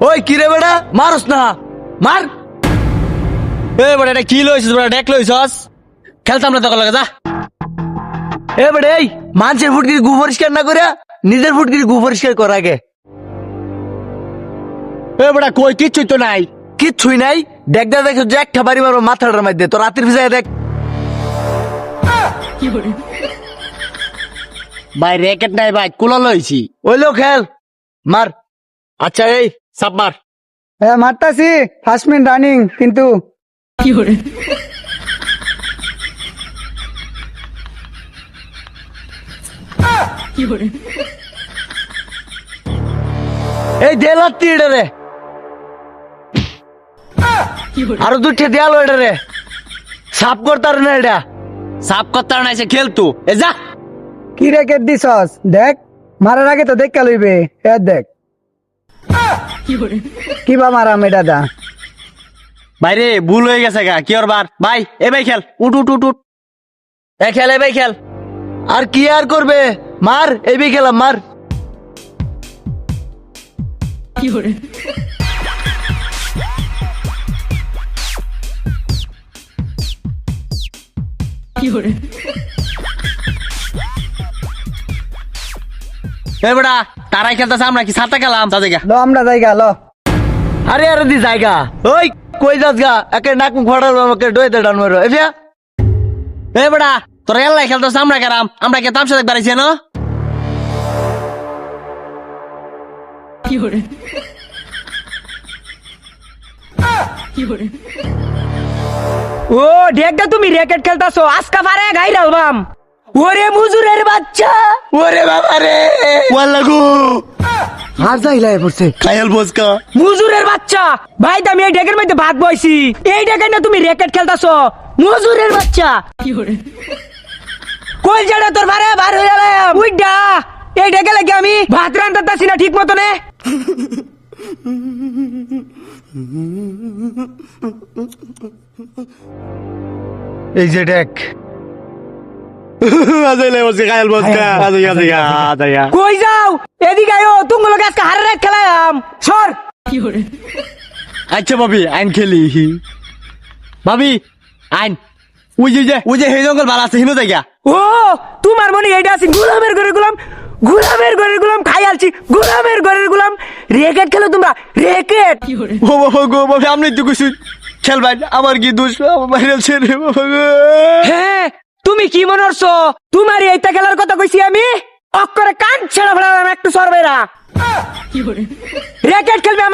ওই কিরে বেটা মারস না মার। এ বেটা এটা কি লইছিস বেটা ডেক লইছস খেলতাম না তখন লাগে যা। এ বেটা এই মানুষের ফুটকির গু পরিষ্কার না করে নিজের ফুটকির গু পরিষ্কার কর আগে। এ বেটা কই কিচ্ছুই তো নাই। কিচ্ছুই নাই দেখ দা দেখ যে একটা বাড়ি মারবো মাথাটার মধ্যে তোর রাতের ভিজায় দেখ। ভাই র্যাকেট নাই ভাই কুলা লইছি। ওইলো খেল মার। আচ্ছা এই সাপ মার। হ্যাঁ মারতাছি 5 মিনিট রানিং কিন্তু এই দেলাত্তি এটা রে আরো দুটো দেয়ালো এটা রে সাফ করতার না এটা সাপ করতে নাই সে খেলতো এ যা। কি রেকেট দিছস দেখ মারার আগে তো দেখা লইবে এ দেখ কি বা মারাম এটা দা। ভাই রে ভুল হয়ে গেছে গা কি ওর বার ভাই এ ভাই খেল উঠ উঠ উঠ উঠ। এ খেল এ ভাই খেল আর কি আর করবে মার এই বি খেলাম মার। এ বেটা তারাই খেলতেছে আমরা কি সাথে খেলাম তা দেখা। লো আমরা জায়গা লো আরে আরে দি জায়গা ওই কই যাস গা একে নাক মুখ ফাটাল আমাকে ডই দে ডান মারো এফিয়া। এ বেটা তোর এলাই খেলতেছে আমরা খেলাম আমরা কে তামসা দেখ বাড়াইছি না। ও দেখটা তুমি র্যাকেট খেলতাছো আজকা পারে গাইরা আলবাম। ওরে মুজুরের বাচ্চা ওরে বাবা রে ওয়াল্লাগু আর যাইলাই পড়ছে খায়াল বসকা। মুজুরের বাচ্চা ভাই আমি এই ডেকের মধ্যে ভাত বইছি এই ডেকের না তুমি র্যাকেট খেলতাছো মুজুরের বাচ্চা। কই জানা তোর বারে বার হয়ে গেলাম উইডা এই ডেকে লাগে আমি ভাত রান্তাছি না ঠিক মতো নে। এই যে দেখ আজাইলে বসে খায়াল বসকা আজাইয়া আজাইয়া আজাইয়া। কই যাও এদিকে আয়ো তুমি লোক আজকে হারে রাত খেলাম সর। আচ্ছা ভাবি আইন খেলি ভাবি আইন ওই যে হে জঙ্গল ভালো আছে হিনো জায়গা। ও তোমার মনে এইটা আছে গোলামের ঘরে গোলাম গোলামের ঘরের গোলাম খাই আলছি গোলামের ঘরের গোলাম র্যাকেট খেলো তোমরা র্যাকেট। ও বাবা গো বাবা আপনি তো কিছু খেলবেন আমার কি দোষ আমার বাইরে ছেড়ে বাবা গো। হ্যাঁ তুমি কি মনে করছো তোমার এইটা খেলার কথা কইছি আমি অক্ষরে কান ছেড়া ফেলাম একটু সরবেরা র্যাকেট খেলবে।